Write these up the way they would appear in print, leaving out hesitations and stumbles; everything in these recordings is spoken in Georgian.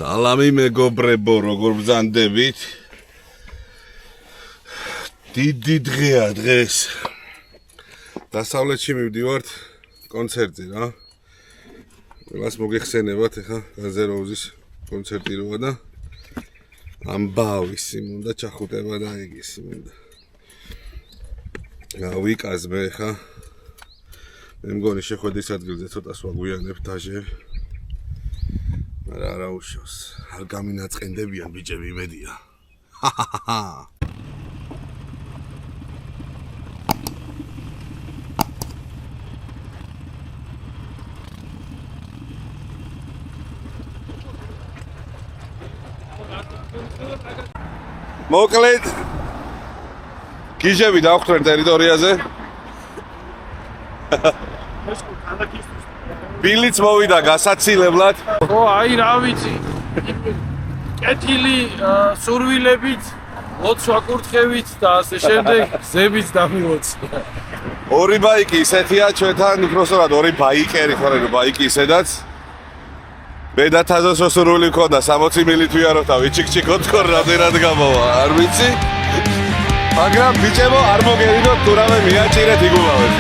სალამი მეგობრებო, როგორ ბრძანდებით? დიდი დღეა დღეს. დასავლეთში მივდივართ კონცერტზე რა. ყველას მოგეხსენებათ ახლა გაზეროუზის კონცერტი როა და ამბავი სიმუნდა ჩახუტება და იგი სიმუნდა. გავიკაზ მე ხა. მე მგონი შეხვედრის ადგილზე ცოტა სვაგვიანებ დაჟე. არა უშავს. არ გამინაწყენდებიან ბიჭები იმედია. მოკლედ გიჟები დავხვდნენ ტერიტორიაზე. ბილიც მოვიდა გასაცილებლად. ო, აი რა ვიცი. კეთილი სურვილებით, ლოცვა ვაკურთხევით და ასე შემდეგ გზებიც დამივოცია. ორი ბაიკი ისეთია ჩვენთან, უბრალოდ ორი ბაიკერი ხარენ ბაიკი ისედაც. მე და თაზოს სურვილი მქონდა 60 მილით ვიარო და ვიჩიქჩიქოთ თქო რამდენად გამოვა, არ ვიცი. მაგრამ ბიჭებო არ მოგერიდოთ თუ რამე მიაჭირეთ იგულავეთ.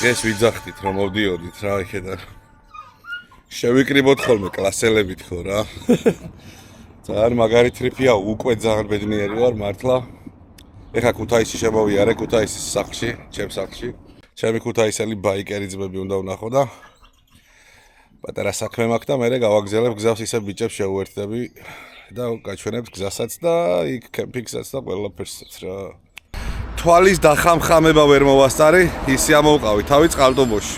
ეს ვიძახდით რომ მოვდიოდით რა იქიდან. შევიკრიბოთ ხოლმე კლასელებით ხო რა. ძალიან მაგარი ტრიპია, უკვე ძალიან ბედნიერი ვარ მართლა. ეხა ქუთაისში შემოვიარე, ქუთაისის სახლში, ჩემს სახლში. ჩემი ქუთაისელი ბაიკერი ძმები უნდა ვნახო და პატარა საქმე მაქვს და მე გავაგზავნებ გზავს ისე ბიჭებს შევუერთდები და გაჩვენებთ გზასაც და იქ კემპინგსაც და ყველაფერსაც რა. თვალის დახამხამება ვერ მოვასწარი, ისი ამოვყავი თავი წყალტუბოში.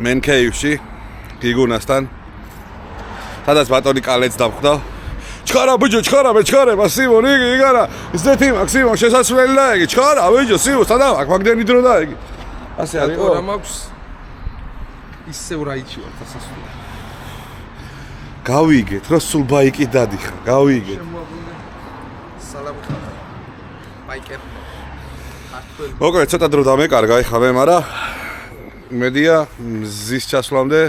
მენქეივში, გიგუნასთან. სადაც ბატონი კალეც დამხვდა. ჩქარა ბიჭო, ჩქარა, მე ჩქარება, სიმონ, იგი არა. ისეთი მაქსიმონ შესაძლებელი და იგი ჩქარა, ბიჭო, სიმონ, სადა აქ მაგდენი დრო და იგი. ასე არის ხო? რა მაქვს ისევ რაიჩი ვარ დასასრული. გავიგეთ, რომ სულ ბაიკი დადიხარ, გავიგეთ. სალამი. ბაიკერ. მოკლედ ცოტა დრო დამეკარგა ეხავე, მაგრამ მედია მზის ჩასვლამდე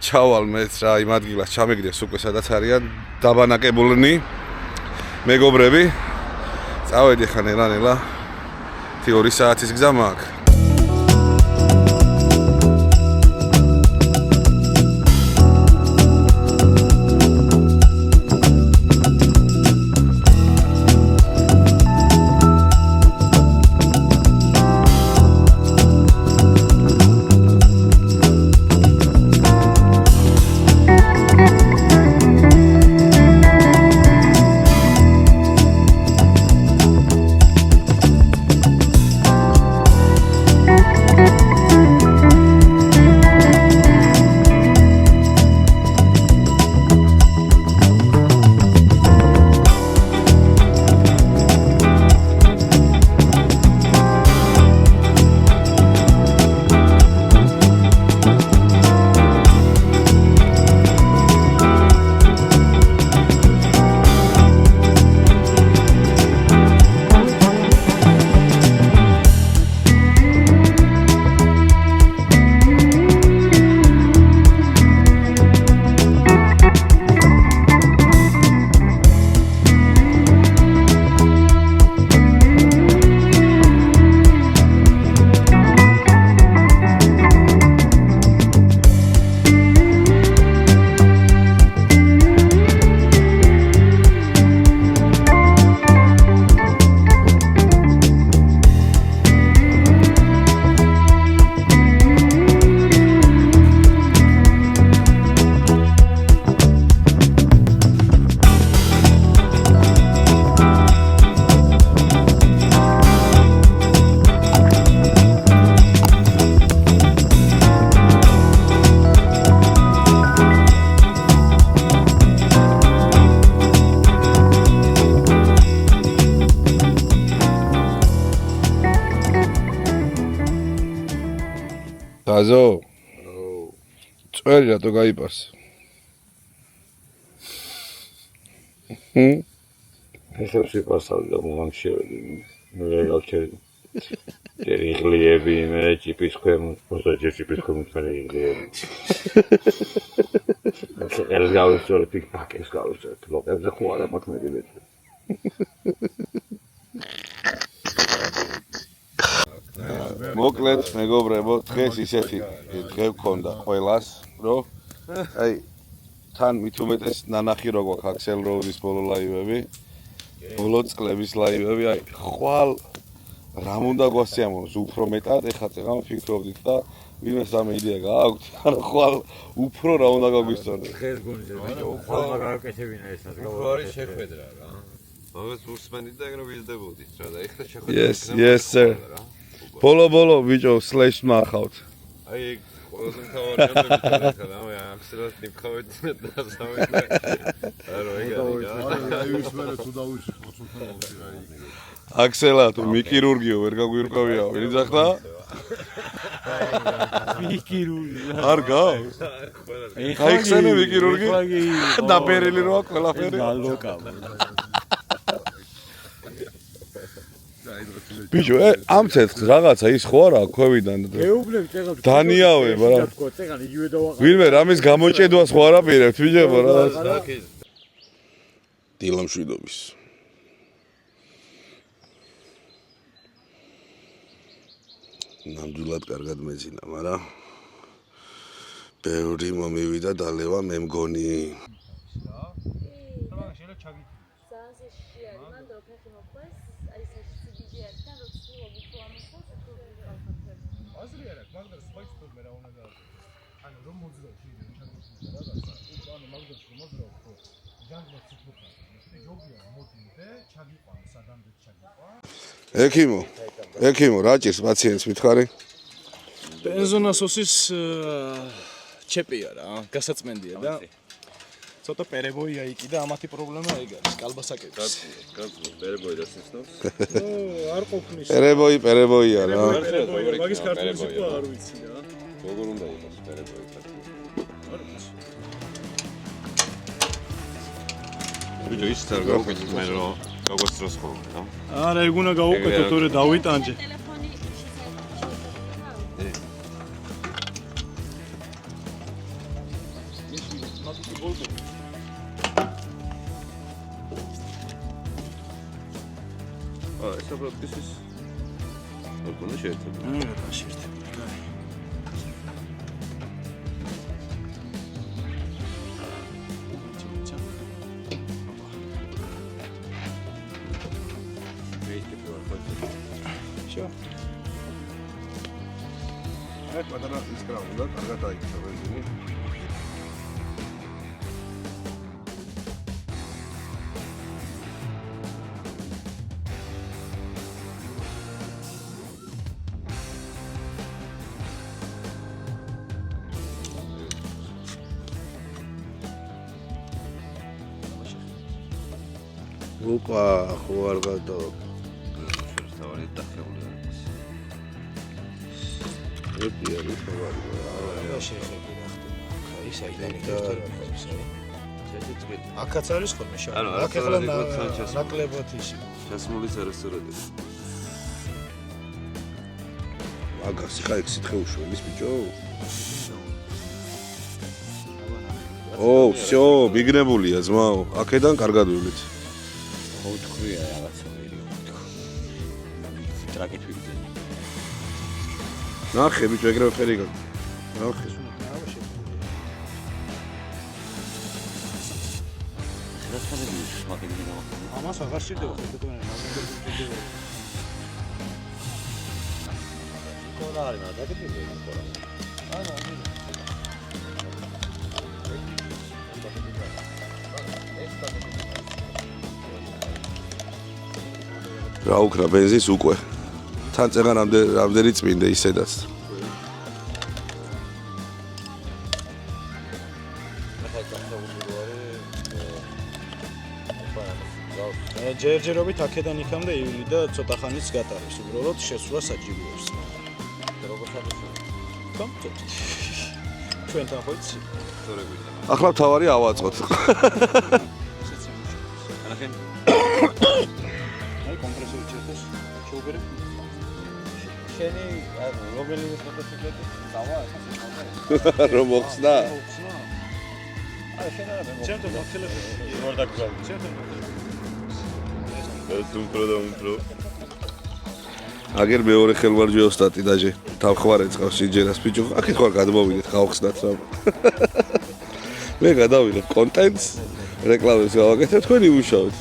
ჩავალ მეც რა იმ ადგილას ჩამიგდეს უკვე სადაც არიან დაბანაკებულნი მეგობრები. წავედი ხა ნელა-ნელა. 2 საათის გზა მაქვს. გაზო? წვერი რატო გაიპარს? ეხებში პასავდი და მოგამშევედი. მე გავჩერდი. იღლიები, მე ჭიპის ქვემოთ, პოსტა ჭიპის ქვემოთ მე იღლიები. ეს გავისწორე პიკპაკეს გავისწორე. ლოკებზე ხო არა მაქვს მე კიდე. მოკლედ მეგობრებო, დღეს ისეთი დღე გქონდა ყველას, რომ აი თან მით უმეტეს ნანახი რო გვაქვს აქსელ როუზის ბოლო ლაივები, ბოლო წლების ლაივები, აი ხვალ რამ უნდა გვასიამოვნოს უფრო მეტად, ეხლა წეგან ვფიქრობდით და ვინმე სამი იდეა გააქვთ, ანუ ხვალ უფრო რა უნდა გაგვისწორდეს. დღეს გონიზე ბიჭო, უფრო გავაკეთებინა ესაც უფრო არის შეხვედრა რა. მაგას უსმენით და ეგრე ვიზდებოდით რა და ეხლა შეხვედრა. Yes sir. ბოლო ბიჭო სლეშ მახავთ. აი ყველაზე მთავარია და ხა მე აქსელას ნიფხავეთ და სამეთ. არო აქსელა თუ მიკირურგიო ვერ გაგვირკვევია, ვინ ძახდა? მიკირურგი. არ გავს? აი ხსენე მიკირურგი? დაბერილი როა ყველაფერი. გალოკა. ბიჭო, ამ ცეცხლს რაღაცა ის ხო არა ქვევიდან? მეუბნები წეგავთ. დანიავე, რა. წეგან იგივე დავაყარ. ვინმე რამის გამოჭედვას ხო არაპირებთ, ბიჭებო, რა. დილამშვიდობის. ნამდვილად კარგად მეძინა, მაგრამ ბევრი მომივიდა დალევა მე მგონი. ექიმო, რა ჭირს პაციენტს მითხარი? ბენზონასოსის ჩეპია რა, გასაწმენდია და ცოტა პერებოია იქი და ამათი პრობლემა ეგ არის კალბასაკების. კაცო, პერებოი და სისნავს. არ ყოფნის. პერებოია რა. მაგის ქართული სიტყვა არ ვიცი რა. როგორ უნდა იყოს პერებოი კაცო? ბიჭო, ის თარ გავუკეთეთ მე რომ როგორც დროს ხოლმე, რა? არა, ეგ უნდა გავუკეთო, თორე დავიტანჯე. ეს უბრალოდ ის როგორ უნდა შეერთებული? რა შეერთებული. Sure. აი პატარა ის კრა უნდა კარგად აიქცა ბენზინი. უკა ხო არ გადავა. თავი დახეული არის. ეპი არის თავი. რა შეიძლება ხდება? აი საიდან იქნება? აქაც არის ხოლმე შავი. აქ ახლა ნაკლებად ისი. ჩასმულის არასწორად. აგას ხა იქ სითხე უშველის ბიჭო. ო, всё, მიგნებულია ძმაო. აქედან კარგად ვივლით. მოთქვია რაღაცა ვიდეო. ტრაკეთ ვიგზე. ნახე ბიჭო, ეგრევე ფერი გაქვს. ნახე. ამას აღარ შეიძლება ხეთქონა მაგალითად. კორა არის, მაგრამ დაგეთქვია კორა. რა უკრა ბენზინს უკვე. თან წეღა რამდენი წმინდა ისედაც. ჯერჯერობით აქედან იქამდე ივლი და ცოტა ხანიც გატარებს. უბრალოდ შესვლა საჭიროებს. როგორ ხარჯი? კომპლეტ. ჩვენთან ხო იცი? ახლა თავარი ავაწყოთ. ანახენ აი კომპრესორი ჩერტოს შოუბერე. შენი რომელიმე მოტოციკლეტი დავა რომ მოხსნა. აი შენ არა მე ჩერტო მოხელები. როგორ დაგზავნა? ჩერტო აგერ მეორე ხელმარჯვე ოსტატი დაჟე თავხვარე წავს სიჯერას ბიჭო აქეთ ხარ გადმოვიდეთ ხალხსნათ რა მე გადავიდეთ კონტენტს რეკლამებს გავაკეთებ თქვენი უშავეთ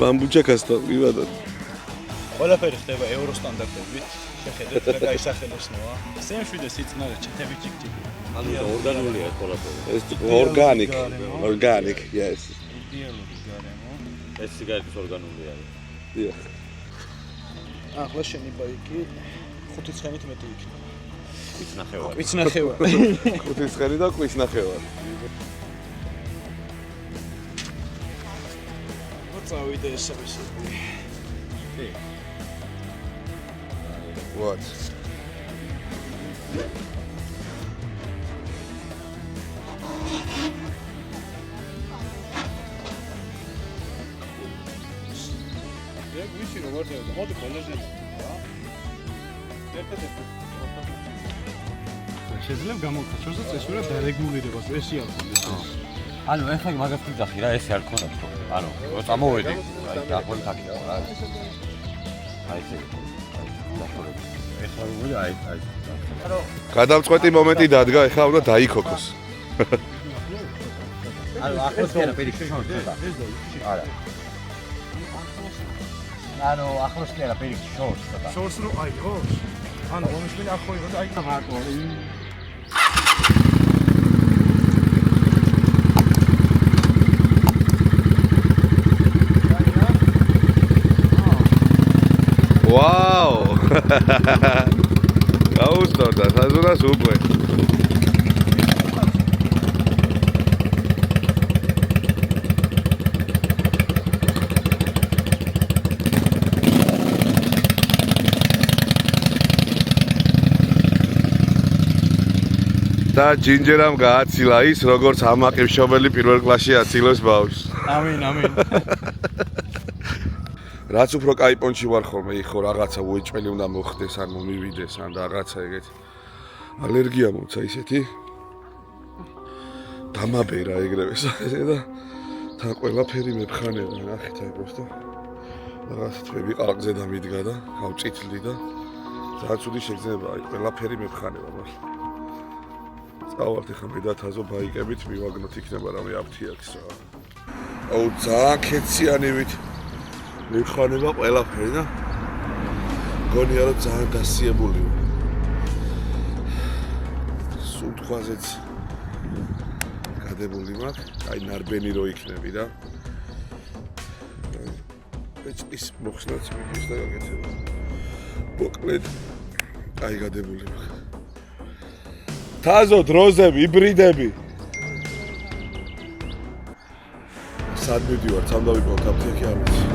ბამბუჩა კასტომი ვადოთ ყველაფერი ხდება ევრო სტანდარტებით შეხედეთ და გაისახელოსნოა სემშვიდე სიწნარე ჩეთები ჭიქჭიქი ანუ ორგანულია ყველაფერი. ეს organic yes იდეალური გარემო ეს სიგარეტის ორგანული არის. დიახ ახლა შენი ბაიკი 5 ცხენით მეტი იქნება კვიც ნახევარი. კვიც ნახევარი ხუთის ხელი და კვის ნახევარი წავიდე ესაბისი what ეგ ვიცი როგორ დავდა მოდი ბოლოზე შეიძლება გამოვხატოს წესურად დარეგულირებას ესე არ ხონდეს ანუ ეხლა მაგას ვიძახი რა, ესე არ ქონდა თქო. ანუ წამოვედი, აი დაახლოებით აქ რა. აი ესე. ეხლა როგორ აი. გადამწყვეტი მომენტი დადგა ეხლა უნდა დაიქოქოს ანუ ახლოს კი არა პედიქში შორს. არა. ანუ ახლოს კი არა პედიქში შორს. შორს რო აი ხო ანუ მომიშვილე ახო იყო და აი მარტო ვაუ გაუსწორდა საზურას უკვე და ჯინჯერამ გააცილა ის, როგორც ამაყი მშობელი პირველ კლასში აცილებს ბავშვს. ამინ. რაც უფრო კაი პონჩი ვარ ხოლმე, იხო რაღაცა უეჭველი უნდა მოხდეს, ან მომივიდეს, ან რაღაცა ეგეთი. ალერგია მომცა ისეთი. დამაბერა ეგრევე ესე და თან ყველაფერი მეფხანება, ნახეთ აი პროსტო. რაღაცა თვები ყალყზე დამიდგა და გავწითლდი და ძალიან ცუდი შეგრძნება, აი ყველაფერი მეფხანება მას. წავართ ახლა მედათაზო ბაიკებით, მივაგნოთ იქნება რამე აფთიაქს რა. აუ ძალიან ქეციანივით მიხანება ყველაფერი და გონია რომ ძალიან დასიებული ვარ. სულ თქვაზეც გადებული მაქვს, აი ნარბენი რო იქნები და ეჭის მოხსნაც მიგის და გაკეთება. მოკლედ აი გადებული მაქვს. თაზო დროზები, იბრიდები. სად მივდივარ, სამ დავიწყოთ აფთიაქი არ ვიცი.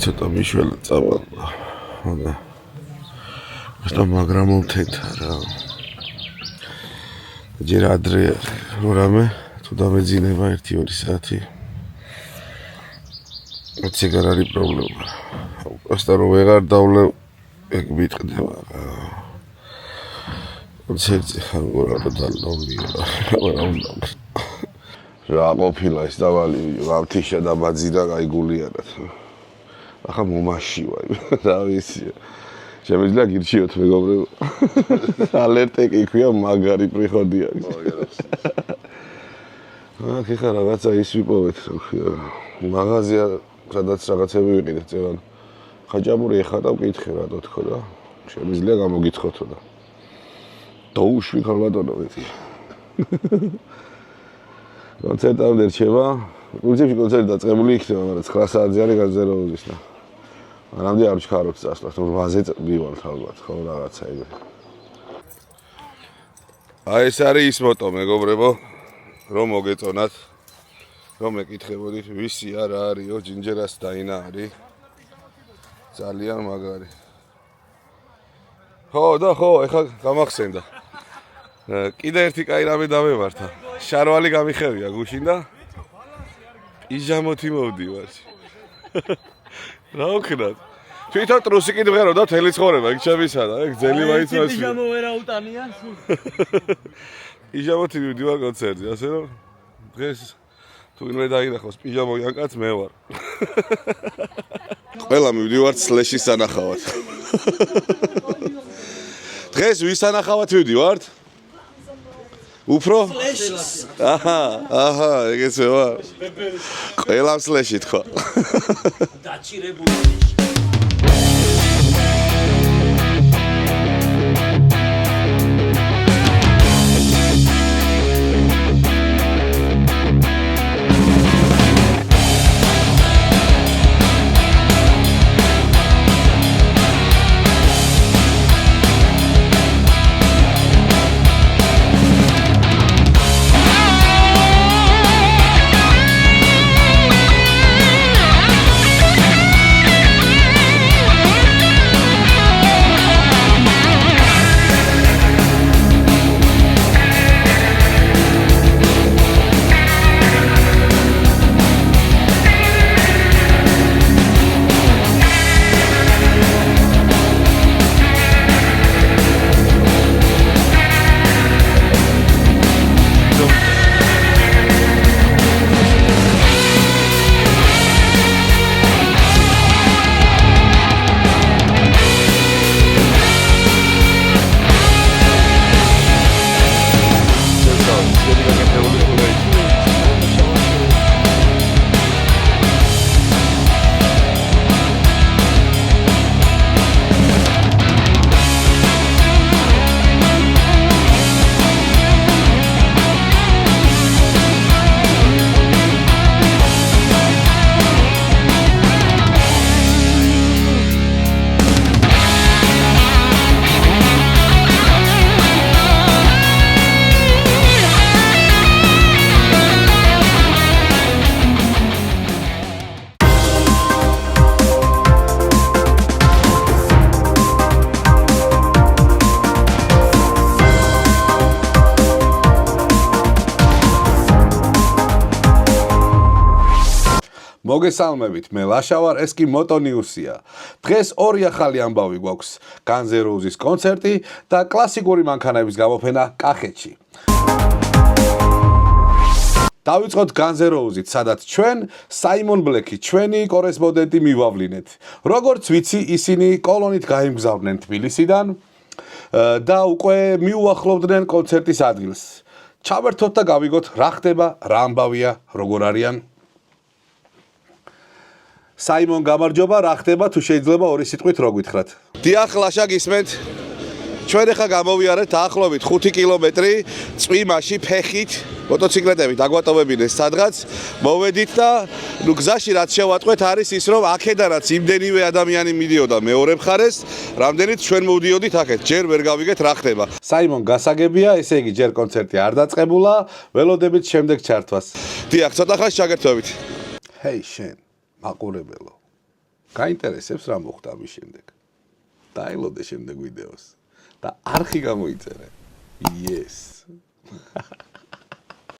ცოტა მიშველა წავალ. და ეს მაგრამ მომთენთა რა. ჯერ ადრე რამე თუ დამეძინება 1-2 საათი. ეცე არ არის პრობლემა. უბრალოდ რომ ვეღარ დავლევ ეგ მიტყდება რა. კონცერტი ხანგორა და დალოვია. რა უნდა. რა ყოფილა ეს დავალი ვაფთიშა და ბაძირა აი გულიანად. ახლა მომაშივა, რა ვიცი. შემიძლია გირჩიოთ მეგობრებო. ალერტეკი ქვია მაგარი პრიხოდია. ხეხა რაღაცა ის ვიპოვეთ, რა ქვია. მაღაზია, სადაც რაღაცები ვიყიდეთ წევან. ხაჭაპური ეხატა მკითხე რატო თქო და შემიძლია გამოგიცხოთო და. დაუშვი ხალბატონო ვიცი. კონცერტამდე რჩება. პრინციპში კონცერტი დაწყებული იქნება, მაგრამ 9 საათზე არის განზეროების და არამდე არ ვჩქაროთ წასვლას, 8-ზე მივალთ ალბათ, ხო რაღაცა ეგრე. აი ეს არის ის მოტო, მეგობრებო, რომ მოგეწონათ, რომ მეკითხებოდით, ვისი არა არისო, ჯინჯერას დაინა არის. ძალიან მაგარი. ხო, ეხლა გამახსენდა. კიდე ერთი კაი რამე დავემართა. შარვალი გამიხევია გუშინ და პიჟამოთი მოვდივარ. რა ვქნათ? თვითონ ტრუსი კიდე ვღერო და თელი ცხოვრება იქ ჩემისა და ეგ ძელი მაინც მას. პიჟამო ვერა უტანია. პიჟამოთი მივდივარ კონცერტზე, ასე რომ დღეს თუ ვინმე დაინახავს პიჟამო იანკაც მე ვარ. ყველა მივდივართ სლეშის სანახავად. დღეს ვის სანახავად მივდივართ? უფრო? აჰა, ეგეც ვარ. ყველა სლეში თქვა. დაჭირებული. მოგესალმებით, მე ლაშა ვარ, ეს კი მოტონიუსია. დღეს ორი ახალი ამბავი გვაქვს. Guns N' Roses კონცერტი და კლასიკური მანქანების გამოფენა კახეთში. დავიწყოთ Guns N' Roses-ით, სადაც ჩვენ საიმონ ბლეკი, ჩვენი კორესპონდენტი მივავლინეთ. როგორც ვიცი, ისინი კოლონით გაემგზავრნენ თბილისიდან და უკვე მიუახლოვდნენ კონცერტის ადგილს. ჩავერთოთ და გავიგოთ რა ხდება, რა ამბავია, როგორ არიან. საიმონ გამარჯობა, რა ხდება, თუ შეიძლება ორი სიტყვით რო გითხრათ. დიახ, ლაშა გისმენთ. ჩვენ ახლა გამოვიარეთ დაახლოებით 5 კილომეტრი წვიმაში ფეხით, მოტოციკლეტებით აგვატოვებინეს სადღაც, მოვედით და გზაში რაც შევატყვეთ არის ის, რომ აქედანაც იმდენივე ადამიანი მიდიოდა მეორე მხარეს, რამდენიც ჩვენ მოვდიოდით აქეთ, ჯერ ვერ გავიგეთ რა ხდება. საიმონ გასაგებია, ესე იგი ჯერ კონცერტი არ დაწყებულა, ველოდებით შემდეგ ჩართვას. დიახ, ცოტა ხანს ჩაგერთვებით. ჰეი, შენ, მაყურებელო. გაინტერესებს რა მოხდა ამის შემდეგ. დაელოდე შემდეგ ვიდეოს. და არხი გამოიწერე. Yes.